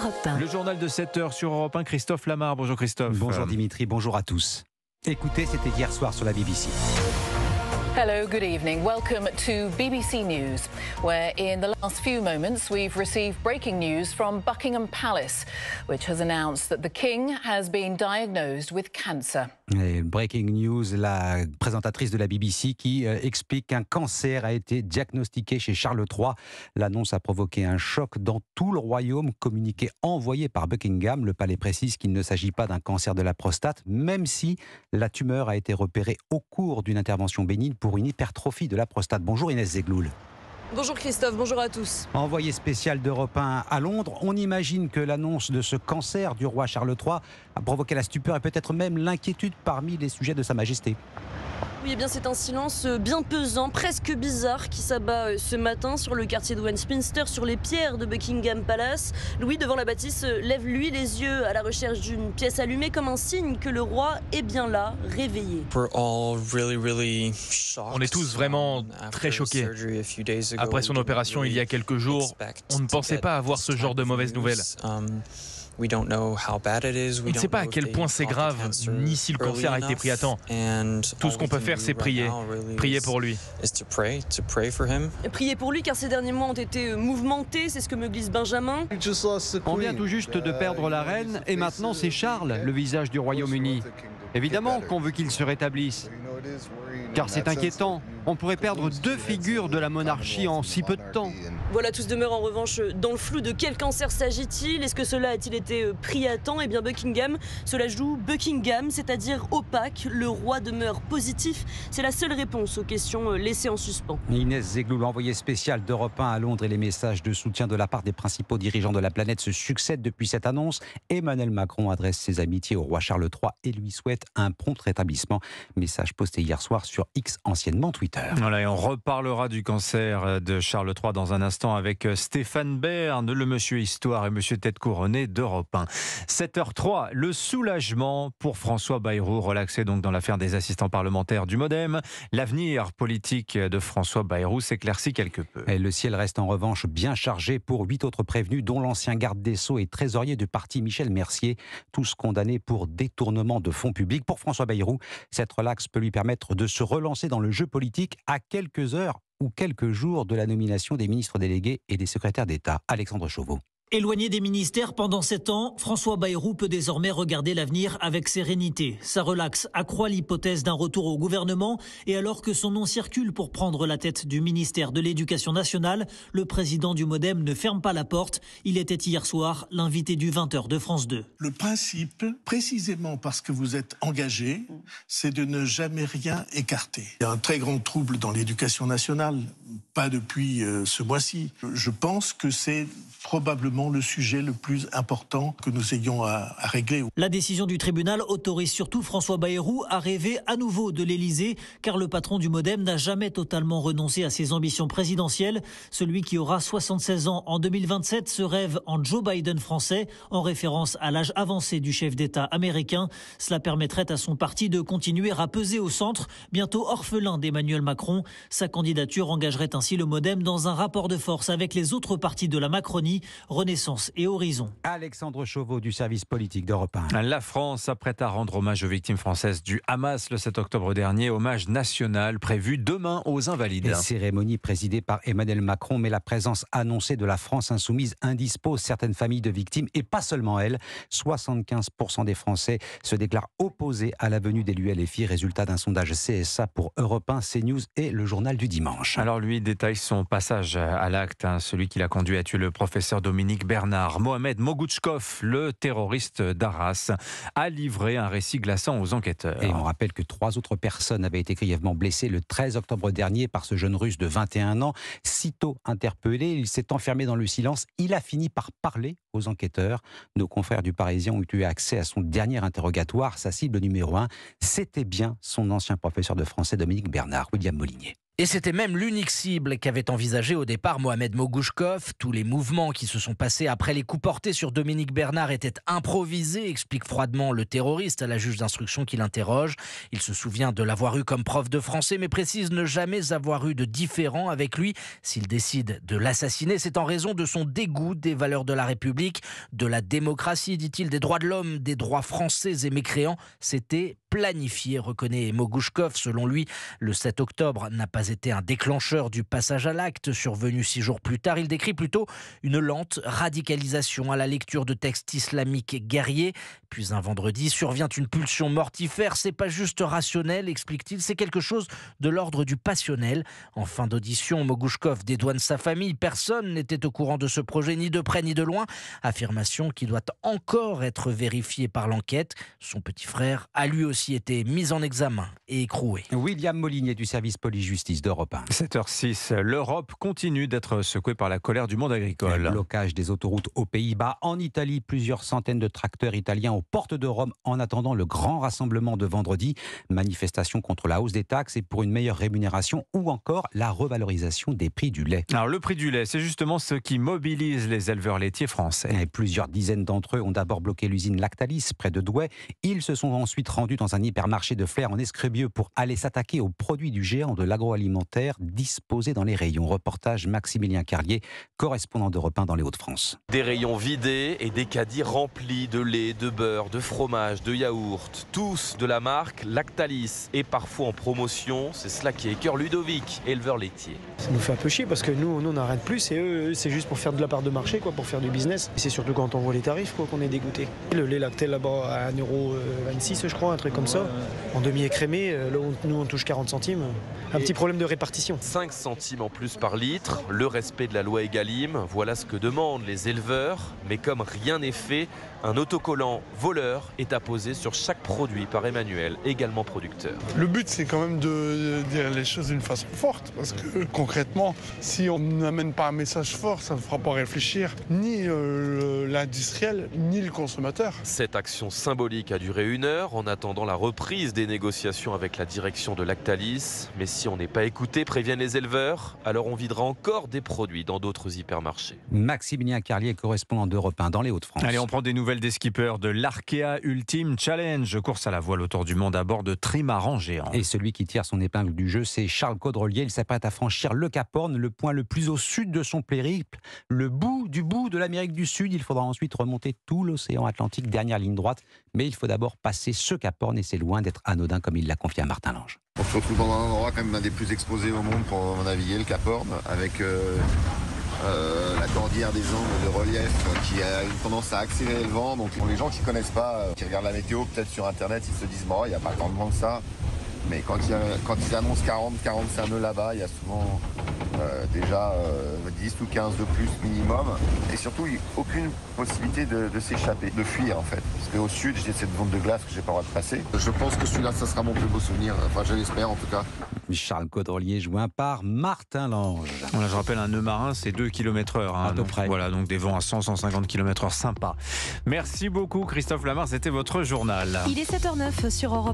Europe 1. Le journal de 7h sur Europe 1, Christophe Lamar. Bonjour Christophe. Bonjour Dimitri, bonjour à tous. Écoutez, c'était hier soir sur la BBC. Hello, good evening. Welcome to BBC News, where in the last few moments we've received breaking news from Buckingham Palace, which has announced that the King has been diagnosed with cancer. Et breaking news, la présentatrice de la BBC qui explique qu'un cancer a été diagnostiqué chez Charles III. L'annonce a provoqué un choc dans tout le royaume. Communiqué envoyé par Buckingham, le palais précise qu'il ne s'agit pas d'un cancer de la prostate, même si la tumeur a été repérée au cours d'une intervention bénigne pour une hypertrophie de la prostate. Bonjour Inès Zegloul. Bonjour Christophe, bonjour à tous. Envoyé spécial d'Europe 1 à Londres, on imagine que l'annonce de ce cancer du roi Charles III a provoqué la stupeur et peut-être même l'inquiétude parmi les sujets de Sa Majesté. Oui, eh bien c'est un silence bien pesant, presque bizarre, qui s'abat ce matin sur le quartier de Westminster, sur les pierres de Buckingham Palace. Louis, devant la bâtisse, lève lui les yeux à la recherche d'une pièce allumée comme un signe que le roi est bien là, réveillé. On est tous vraiment très choqués. Après son opération il y a quelques jours, on ne pensait pas avoir ce genre de mauvaises nouvelles. On ne sait pas à quel point c'est grave, ni si le cancer a été pris à temps. Tout ce qu'on peut faire, c'est prier. Prier pour lui. Prier pour lui, car ces derniers mois ont été mouvementés, c'est ce que me glisse Benjamin. On vient tout juste de perdre la reine et maintenant c'est Charles, le visage du Royaume-Uni. Évidemment qu'on veut qu'il se rétablisse. Car c'est inquiétant. On pourrait perdre deux figures de la monarchie en si peu de temps. Voilà, tout se demeure en revanche dans le flou. De quel cancer s'agit-il? Est-ce que cela a-t-il été pris à temps? Eh bien Buckingham, cela joue Buckingham, c'est-à-dire opaque. Le roi demeure positif. C'est la seule réponse aux questions laissées en suspens. Inès Zegloul, envoyée spéciale d'Europe 1 à Londres, et les messages de soutien de la part des principaux dirigeants de la planète se succèdent depuis cette annonce. Emmanuel Macron adresse ses amitiés au roi Charles III et lui souhaite un prompt rétablissement. Message posté hier soir sur X, anciennement Twitter. Voilà, et on reparlera du cancer de Charles III dans un instant avec Stéphane Bern, le monsieur Histoire et monsieur Tête Couronnée d'Europe 1. 7h03, le soulagement pour François Bayrou, relaxé donc dans l'affaire des assistants parlementaires du MoDem. L'avenir politique de François Bayrou s'éclaircit quelque peu. Et le ciel reste en revanche bien chargé pour 8 autres prévenus, dont l'ancien garde des Sceaux et trésorier du parti Michel Mercier, tous condamnés pour détournement de fonds publics. Pour François Bayrou, cette relaxe peut lui permettre de se relancer dans le jeu politique à quelques heures ou quelques jours de la nomination des ministres délégués et des secrétaires d'État. Alexandre Chauveau. Éloigné des ministères pendant 7 ans, François Bayrou peut désormais regarder l'avenir avec sérénité. Sa relaxe accroît l'hypothèse d'un retour au gouvernement et alors que son nom circule pour prendre la tête du ministère de l'Éducation nationale, le président du MoDem ne ferme pas la porte. Il était hier soir l'invité du 20h de France 2. Le principe, précisément parce que vous êtes engagé, c'est de ne jamais rien écarter. Il y a un très grand trouble dans l'éducation nationale, pas depuis ce mois-ci. Je pense que c'est probablement le sujet le plus important que nous ayons à régler. La décision du tribunal autorise surtout François Bayrou à rêver à nouveau de l'Élysée, car le patron du MoDem n'a jamais totalement renoncé à ses ambitions présidentielles. Celui qui aura 76 ans en 2027 se rêve en Joe Biden français, en référence à l'âge avancé du chef d'État américain. Cela permettrait à son parti de continuer à peser au centre, bientôt orphelin d'Emmanuel Macron. Sa candidature engagerait ainsi le MoDem dans un rapport de force avec les autres partis de la Macronie, Renaissance et Horizon. Alexandre Chauveau du service politique d'Europe 1. La France s'apprête à rendre hommage aux victimes françaises du Hamas le 7 octobre dernier, hommage national prévu demain aux Invalides. Une cérémonie présidée par Emmanuel Macron, mais la présence annoncée de la France insoumise indispose certaines familles de victimes et pas seulement elles. 75% des Français se déclarent opposés à la venue des LFI, résultat d'un sondage CSA pour Europe 1, CNews et le journal du dimanche. Alors lui détaille son passage à l'acte, celui qui l'a conduit à tuer le professeur Dominique Bernard. Mohamed Mogouchkov, le terroriste d'Arras, a livré un récit glaçant aux enquêteurs. Et on rappelle que 3 autres personnes avaient été grièvement blessées le 13 octobre dernier par ce jeune russe de 21 ans. Sitôt interpellé, il s'est enfermé dans le silence. Il a fini par parler aux enquêteurs. Nos confrères du Parisien ont eu accès à son dernier interrogatoire. Sa cible numéro 1, c'était bien son ancien professeur de français Dominique Bernard, William Molinier. Et c'était même l'unique cible qu'avait envisagé au départ Mohamed Mogouchkov. Tous les mouvements qui se sont passés après les coups portés sur Dominique Bernard étaient improvisés, explique froidement le terroriste à la juge d'instruction qui l'interroge. Il se souvient de l'avoir eu comme prof de français, mais précise ne jamais avoir eu de différend avec lui. S'il décide de l'assassiner, c'est en raison de son dégoût des valeurs de la République, de la démocratie, dit-il, des droits de l'homme, des droits français et mécréants. C'était planifié, reconnaît Mogouchkov. Selon lui, le 7 octobre n'a pas été un déclencheur du passage à l'acte survenu 6 jours plus tard. Il décrit plutôt une lente radicalisation à la lecture de textes islamiques guerriers. Puis un vendredi survient une pulsion mortifère. C'est pas juste rationnel, explique-t-il, c'est quelque chose de l'ordre du passionnel. En fin d'audition, Mogouchkov dédouane sa famille. Personne n'était au courant de ce projet, ni de près ni de loin. Affirmation qui doit encore être vérifiée par l'enquête. Son petit frère a lui aussi été mis en examen et écroué. William Molinier du service police-justice d'Europe 1. 7h06, l'Europe continue d'être secouée par la colère du monde agricole. Le blocage des autoroutes aux Pays-Bas, en Italie, plusieurs centaines de tracteurs italiens aux portes de Rome en attendant le grand rassemblement de vendredi. Manifestation contre la hausse des taxes et pour une meilleure rémunération ou encore la revalorisation des prix du lait. Alors le prix du lait, c'est justement ce qui mobilise les éleveurs laitiers français. Et plusieurs dizaines d'entre eux ont d'abord bloqué l'usine Lactalis près de Douai. Ils se sont ensuite rendus dans un hypermarché de Flers en Escrebieux pour aller s'attaquer aux produits du géant de l'agroalimentaire disposés dans les rayons. Reportage Maximilien Carlier, correspondant d'Europe 1 dans les Hauts-de-France. Des rayons vidés et des caddies remplis de lait, de beurre, de fromage, de yaourt. Tous de la marque Lactalis et parfois en promotion. C'est cela qui écœure Ludovic, éleveur laitier. Ça nous fait un peu chier parce que nous on n'arrête plus et eux c'est juste pour faire de la part de marché, pour faire du business. Et c'est surtout quand on voit les tarifs qu'on est dégoûté. Le lait Lactel là-bas à 1,26 € je crois, un truc comme ça. En demi-écrémé, là où nous on touche 40 centimes. Un petit problème de répartition. 5 centimes en plus par litre, le respect de la loi Egalim, voilà ce que demandent les éleveurs. Mais comme rien n'est fait, un autocollant voleur est apposé sur chaque produit par Emmanuel, également producteur. Le but c'est quand même de dire les choses d'une façon forte, parce que concrètement, si on n'amène pas un message fort, ça ne fera pas réfléchir ni l'industriel, ni le consommateur. Cette action symbolique a duré 1 heure en attendant la reprise des négociations avec la direction de Lactalis. Mais si on n'est pas écouté, préviennent les éleveurs, alors on videra encore des produits dans d'autres hypermarchés. Maximilien Carlier, correspondant d'Europe 1 dans les Hauts-de-France. Allez, on prend des nouvelles des skippers de l'Arkea Ultimate Challenge, course à la voile autour du monde à bord de trimarans géants. Et celui qui tire son épingle du jeu, c'est Charles Caudrelier. Il s'apprête à franchir le Cap Horn, le point le plus au sud de son périple, le bout de l'Amérique du Sud. Il faudra ensuite remonter tout l'océan Atlantique, dernière ligne droite. Mais il faut d'abord passer ce Cap Horn et c'est loin d'être anodin comme il l'a confié à Martin Lange. On se retrouve dans un endroit quand même un des plus exposés au monde pour naviguer, le Cap Horn, avec la cordillère des Andes de relief qui a une tendance à accélérer le vent. Donc pour les gens qui ne connaissent pas, qui regardent la météo peut-être sur internet, ils se disent bon, il n'y a pas tant de vent que ça. Mais quand ils annoncent 40-45 nœuds là-bas, il y a souvent déjà 10 ou 15 de plus minimum. Et surtout, aucune possibilité de s'échapper, de fuir en fait. Parce qu'au sud, j'ai cette zone de glace que j'ai pas le droit de passer. Je pense que celui-là, ça sera mon plus beau souvenir. Enfin, je l'espère en tout cas. Charles Caudrelier, joint par Martin Lange. Voilà, je rappelle, un nœud marin, c'est 2 km/h. À peu près. Voilà, donc des vents à 100-150 km/h, sympa. Merci beaucoup, Christophe Lamar, c'était votre journal. Il est 7h09 sur Europe.